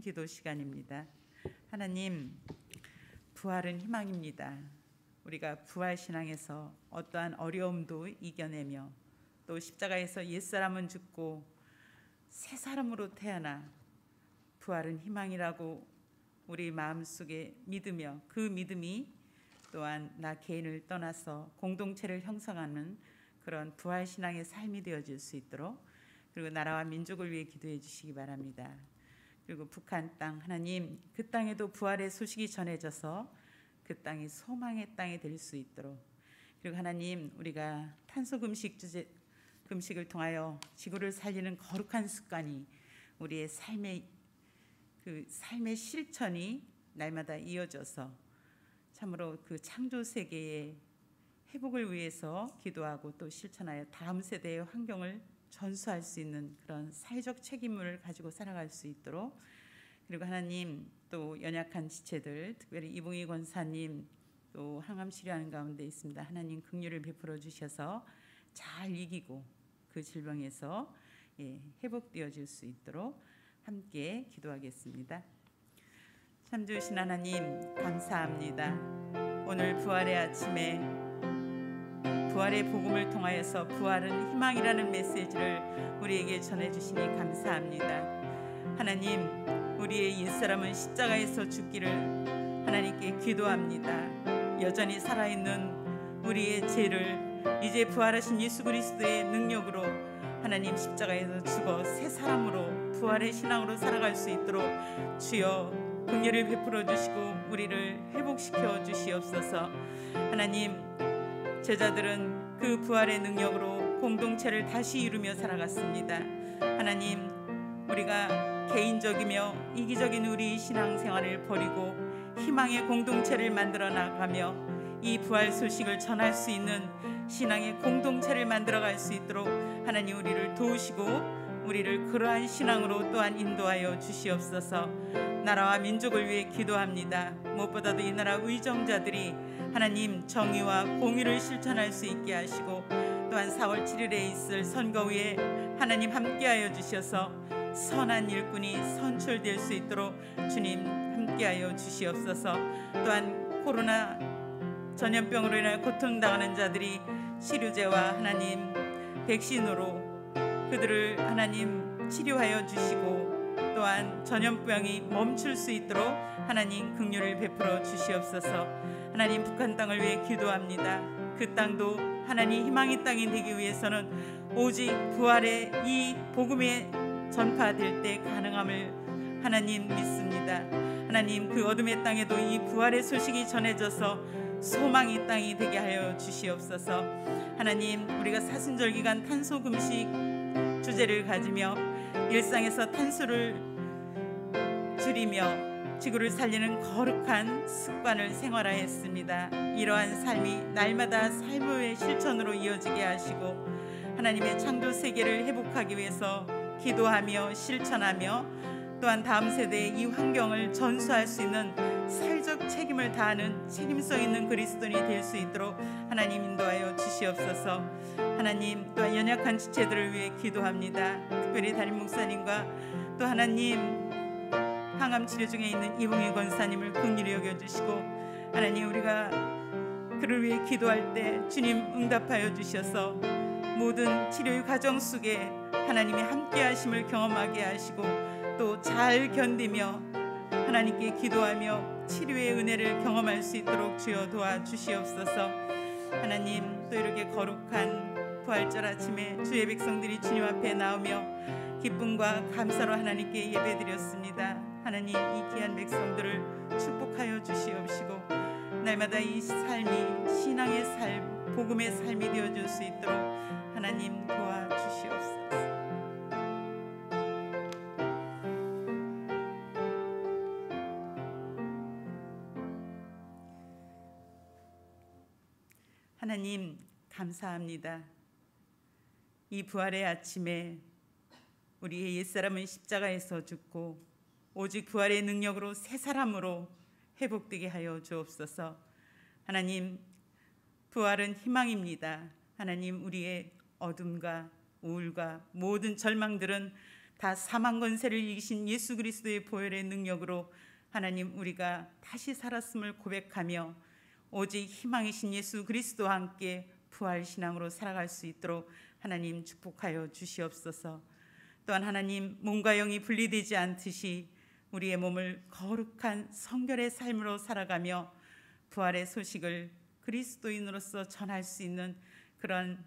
기도 시간입니다. 하나님, 부활은 희망입니다. 우리가 부활 신앙에서 어떠한 어려움도 이겨내며 또 십자가에서 옛사람은 죽고 새 사람으로 태어나 부활은 희망이라고 우리 마음속에 믿으며 그 믿음이 또한 나 개인을 떠나서 공동체를 형성하는 그런 부활 신앙의 삶이 되어질 수 있도록, 그리고 나라와 민족을 위해 기도해 주시기 바랍니다. 그리고 북한 땅, 하나님, 그 땅에도 부활의 소식이 전해져서 그 땅이 소망의 땅이 될 수 있도록, 그리고 하나님, 우리가 탄소 금식을 통하여 지구를 살리는 거룩한 습관이 우리의 삶의 실천이 날마다 이어져서 참으로 그 창조 세계의 회복을 위해서 기도하고 또 실천하여 다음 세대의 환경을 전수할 수 있는 그런 사회적 책임을 가지고 살아갈 수 있도록, 그리고 하나님, 또 연약한 지체들, 특별히 이봉희 권사님 또 항암 치료하는 가운데 있습니다. 하나님 긍휼을 베풀어 주셔서 잘 이기고 그 질병에서 회복되어질 수 있도록 함께 기도하겠습니다. 참 좋으신 하나님, 감사합니다. 오늘 부활의 아침에 부활의 복음을 통하여서 부활은 희망이라는 메시지를 우리에게 전해주시니 감사합니다. 하나님, 우리의 옛사람은 십자가에서 죽기를 하나님께 기도합니다. 여전히 살아있는 우리의 죄를 이제 부활하신 예수 그리스도의 능력으로 하나님 십자가에서 죽어 새 사람으로 부활의 신앙으로 살아갈 수 있도록 주여 긍휼을 베풀어 주시고 우리를 회복시켜 주시옵소서. 하나님, 제자들은 그 부활의 능력으로 공동체를 다시 이루며 살아갔습니다. 하나님, 우리가 개인적이며 이기적인 우리 신앙생활을 버리고 희망의 공동체를 만들어 나가며 이 부활 소식을 전할 수 있는 신앙의 공동체를 만들어갈 수 있도록 하나님 우리를 도우시고 우리를 그러한 신앙으로 또한 인도하여 주시옵소서. 나라와 민족을 위해 기도합니다. 무엇보다도 이 나라 의정자들이 하나님 정의와 공의를 실천할 수 있게 하시고, 또한 4월 7일에 있을 선거 후에 하나님 함께하여 주셔서 선한 일꾼이 선출될 수 있도록 주님 함께하여 주시옵소서. 또한 코로나 전염병으로 인하여 고통당하는 자들이 치료제와 하나님 백신으로 그들을 하나님 치료하여 주시고, 또한 전염병이 멈출 수 있도록 하나님 긍휼을 베풀어 주시옵소서. 하나님, 북한 땅을 위해 기도합니다. 그 땅도 하나님 희망의 땅이 되기 위해서는 오직 부활의 이 복음에 전파될 때 가능함을 하나님 믿습니다. 하나님, 그 어둠의 땅에도 이 부활의 소식이 전해져서 소망의 땅이 되게 하여 주시옵소서. 하나님, 우리가 사순절 기간 탄소 금식 주제를 가지며 일상에서 탄소를 줄이며 지구를 살리는 거룩한 습관을 생활하였습니다. 이러한 삶이 날마다 삶의 실천으로 이어지게 하시고 하나님의 창조 세계를 회복하기 위해서 기도하며 실천하며 또한 다음 세대의 이 환경을 전수할 수 있는 사회적 책임을 다하는 책임성 있는 그리스도인이 될 수 있도록 하나님 인도하여 주시옵소서. 하나님, 또한 연약한 지체들을 위해 기도합니다. 특별히 담임 목사님과 또 하나님 항암 치료 중에 있는 이봉희 권사님을 긍휼히 여겨주시고, 하나님 우리가 그를 위해 기도할 때 주님 응답하여 주셔서 모든 치료의 과정 속에 하나님의 함께하심을 경험하게 하시고 또 잘 견디며 하나님께 기도하며 치료의 은혜를 경험할 수 있도록 주여 도와주시옵소서. 하나님, 또 이렇게 거룩한 부활절 아침에 주의 백성들이 주님 앞에 나오며 기쁨과 감사로 하나님께 예배드렸습니다. 하나님, 이 귀한 백성들을 축복하여 주시옵시고 날마다 이 삶이 신앙의 삶, 복음의 삶이 되어줄 수 있도록 하나님 도와주시옵소서. 하나님, 감사합니다. 이 부활의 아침에 우리의 옛사람은 십자가에서 죽고 오직 부활의 능력으로 새 사람으로 회복되게 하여 주옵소서. 하나님, 부활은 희망입니다. 하나님, 우리의 어둠과 우울과 모든 절망들은 다 사망 권세를 이기신 예수 그리스도의 보혈의 능력으로 하나님 우리가 다시 살았음을 고백하며 오직 희망이신 예수 그리스도와 함께 부활 신앙으로 살아갈 수 있도록 하나님 축복하여 주시옵소서. 또한 하나님 몸과 영이 분리되지 않듯이 우리의 몸을 거룩한 성결의 삶으로 살아가며 부활의 소식을 그리스도인으로서 전할 수 있는 그런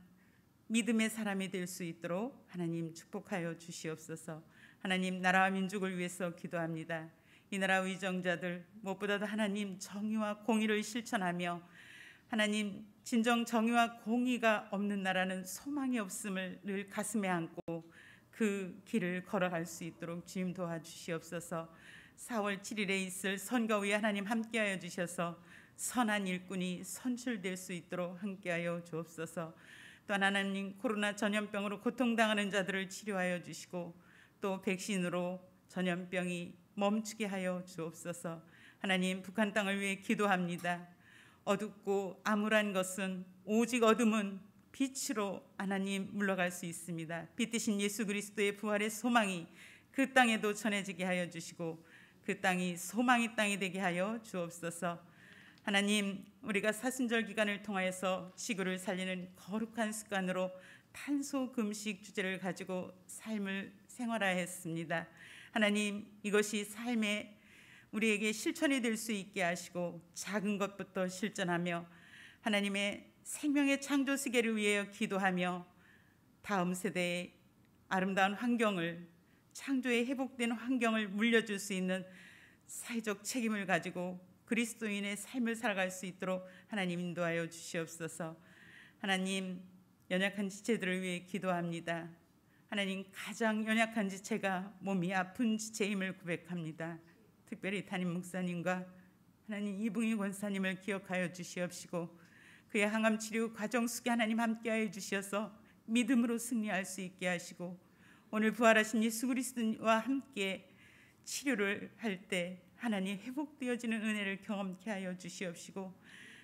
믿음의 사람이 될 수 있도록 하나님 축복하여 주시옵소서. 하나님 나라와 민족을 위해서 기도합니다. 이 나라 위정자들 무엇보다도 하나님 정의와 공의를 실천하며 하나님 진정 정의와 공의가 없는 나라는 소망이 없음을 늘 가슴에 안고 그 길을 걸어갈 수 있도록 주님 도와주시옵소서. 4월 7일에 있을 선거위에 하나님 함께하여 주셔서 선한 일꾼이 선출될 수 있도록 함께하여 주옵소서. 또한 하나님 코로나 전염병으로 고통당하는 자들을 치료하여 주시고 또 백신으로 전염병이 멈추게 하여 주옵소서. 하나님 북한 땅을 위해 기도합니다. 어둡고 암울한 것은 오직 어둠은 빛으로 하나님 물러갈 수 있습니다. 빛 대신 예수 그리스도의 부활의 소망이 그 땅에도 전해지게 하여 주시고 그 땅이 소망의 땅이 되게 하여 주옵소서. 하나님 우리가 사순절 기간을 통하여서 지구를 살리는 거룩한 습관으로 탄소 금식 주제를 가지고 삶을 생활하였습니다. 하나님 이것이 삶의 우리에게 실천이 될 수 있게 하시고 작은 것부터 실천하며 하나님의 생명의 창조 세계를 위하여 기도하며 다음 세대의 아름다운 환경을 창조의 회복된 환경을 물려줄 수 있는 사회적 책임을 가지고 그리스도인의 삶을 살아갈 수 있도록 하나님 인도하여 주시옵소서. 하나님 연약한 지체들을 위해 기도합니다. 하나님 가장 연약한 지체가 몸이 아픈 지체임을 고백합니다. 특별히 담임 목사님과 하나님 이붕희 권사님을 기억하여 주시옵시고 그의 항암 치료 과정 속에 하나님 함께하여 주셔서 믿음으로 승리할 수 있게 하시고 오늘 부활하신 예수 그리스도와 함께 치료를 할 때 하나님 회복되어지는 은혜를 경험케 하여 주시옵시고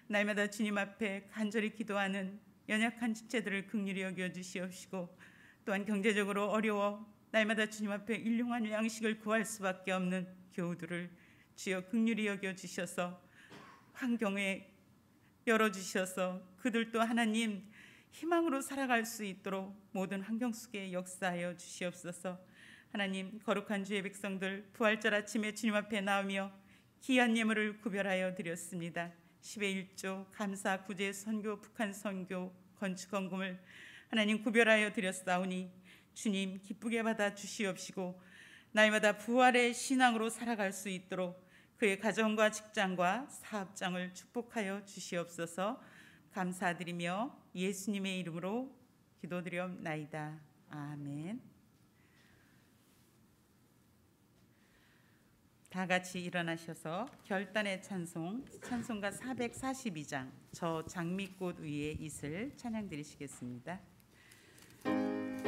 날마다 주님 앞에 간절히 기도하는 연약한 지체들을 긍휼히 여겨 주시옵시고 또한 경제적으로 어려워 날마다 주님 앞에 일용할 양식을 구할 수밖에 없는 교우들을 주여 긍휼히 여겨 주셔서 환경에 열어주셔서 그들도 하나님 희망으로 살아갈 수 있도록 모든 환경 속에 역사하여 주시옵소서. 하나님 거룩한 주의 백성들 부활절 아침에 주님 앞에 나오며 귀한 예물을 구별하여 드렸습니다. 10의 1조 감사 구제 선교 북한 선교 건축 헌금을 하나님 구별하여 드렸사오니 주님 기쁘게 받아 주시옵시고 날마다 부활의 신앙으로 살아갈 수 있도록 그의 가정과 직장과 사업장을 축복하여 주시옵소서. 감사드리며 예수님의 이름으로 기도드리옵나이다. 아멘. 다 같이 일어나셔서 결단의 찬송 찬송가 442장 저 장미꽃 위에 있을 찬양 드리시겠습니다. 주님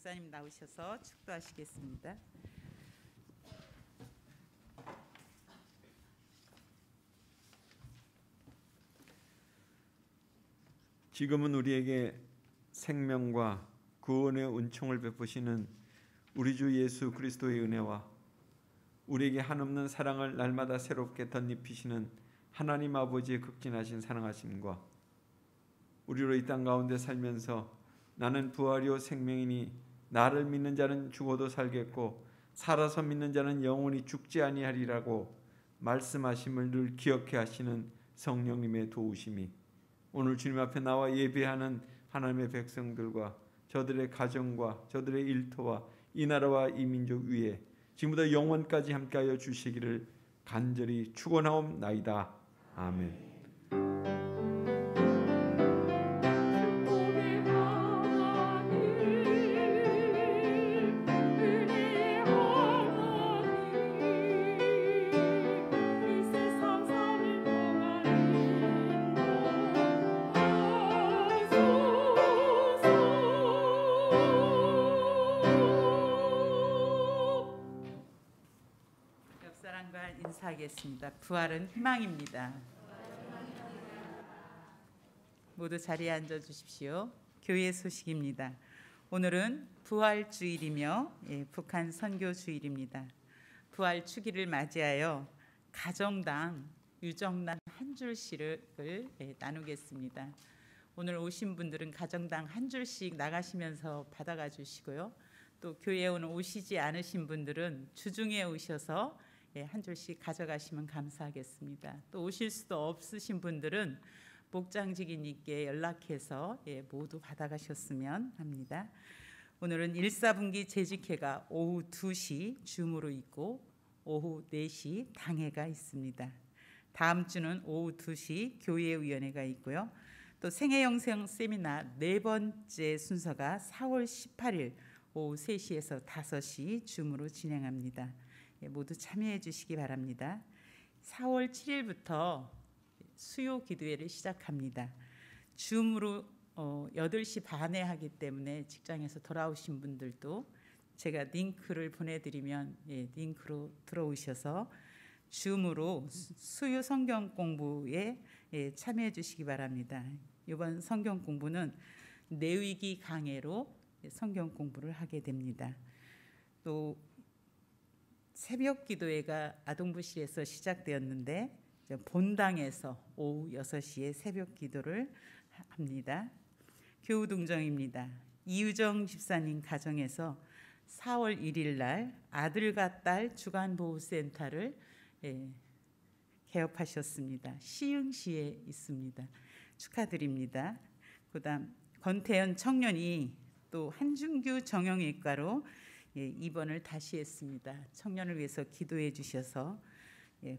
목사님 나오셔서 축도하시겠습니다. 지금은 우리에게 생명과 구원의 은총을 베푸시는 우리 주 예수 그리스도의 은혜와 우리에게 한없는 사랑을 날마다 새롭게 덧입히시는 하나님 아버지의 극진하신 사랑하심과 우리로 이 땅 가운데 살면서 나는 부활이요 생명이니 나를 믿는 자는 죽어도 살겠고 살아서 믿는 자는 영원히 죽지 아니하리라고 말씀하심을 늘 기억해 하시는 성령님의 도우심이 오늘 주님 앞에 나와 예배하는 하나님의 백성들과 저들의 가정과 저들의 일터와 이 나라와 이 민족 위에 지금부터 영원까지 함께하여 주시기를 간절히 축원하옵나이다. 아멘. 축복의 하나님 은혜의 하나님 이 세상 사는 동안 옆사람과 인사하겠습니다. 부활은 희망입니다. 모두 자리에 앉아 주십시오. 교회 소식입니다. 오늘은 부활 주일이며 북한 선교 주일입니다. 부활 주기를 맞이하여 가정당 유정란 한 줄씩을 나누겠습니다. 오늘 오신 분들은 가정당 한 줄씩 나가시면서 받아가 주시고요. 또 교회에 오늘 오시지 않으신 분들은 주중에 오셔서 한 줄씩 가져가시면 감사하겠습니다. 또 오실 수도 없으신 분들은 목장직인님께 연락해서 모두 받아가셨으면 합니다. 오늘은 1사분기 재직회가 오후 2시 줌으로 있고 오후 4시 당회가 있습니다. 다음 주는 오후 2시 교회위원회가 있고요. 또 생애영생 세미나 4번째 순서가 4월 18일 오후 3시에서 5시 줌으로 진행합니다. 모두 참여해 주시기 바랍니다. 4월 7일부터 수요 기도회를 시작합니다. 줌으로 8시 반에 하기 때문에 직장에서 돌아오신 분들도 제가 링크를 보내드리면 링크로 들어오셔서 줌으로 수요 성경 공부에 참여해 주시기 바랍니다. 이번 성경 공부는 내위기 강해로 성경 공부를 하게 됩니다. 또 새벽 기도회가 아동부실에서 시작되었는데 본당에서 오후 6시에 새벽 기도를 합니다. 교우동정입니다. 이유정 집사님 가정에서 4월 1일 날 아들과 딸 주간보호센터를 개업하셨습니다. 시흥시에 있습니다. 축하드립니다. 그다음 권태현 청년이 또 한준규 정형외과로 입원을 다시 했습니다. 청년을 위해서 기도해 주셔서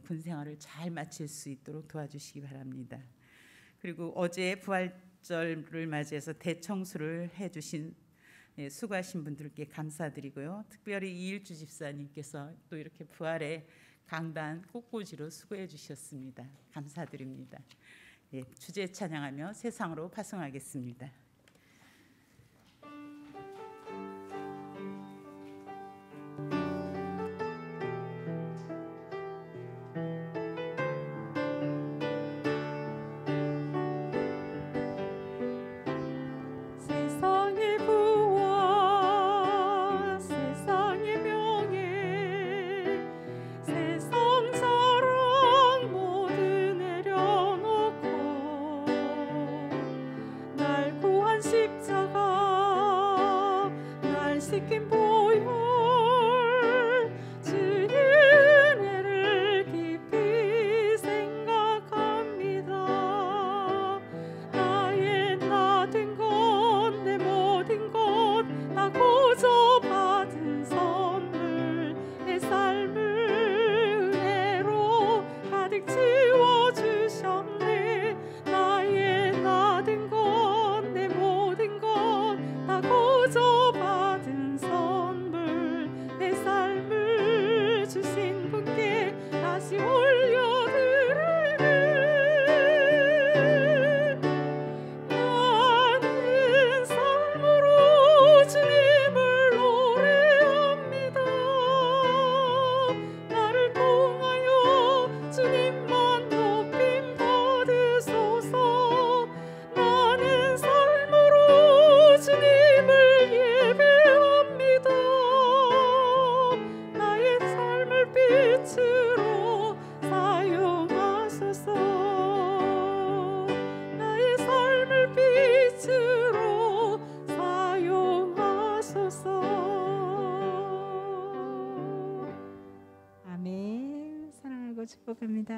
군생활을 잘 마칠 수 있도록 도와주시기 바랍니다. 그리고 어제 부활절을 맞이해서 대청소를 해주신 수고하신 분들께 감사드리고요. 특별히 이일주 집사님께서 또 이렇게 부활의 강단 꽃꽂이로 수고해 주셨습니다. 감사드립니다. 주제 찬양하며 세상으로 파송하겠습니다. 세상의 부와 세상의 명예 세상 자랑 모두 내려놓고 날 구한 십자가 날 씻긴 보혈 주의 은혜를 깊이 생각합니다. 나의 나 된 것 내 모든 것 다 고져 받은 선물 내 삶을 은혜로 가득 채워주셨네. 나의 나 된 것 내 모든 것 다 고져 받은 선물 축복합니다.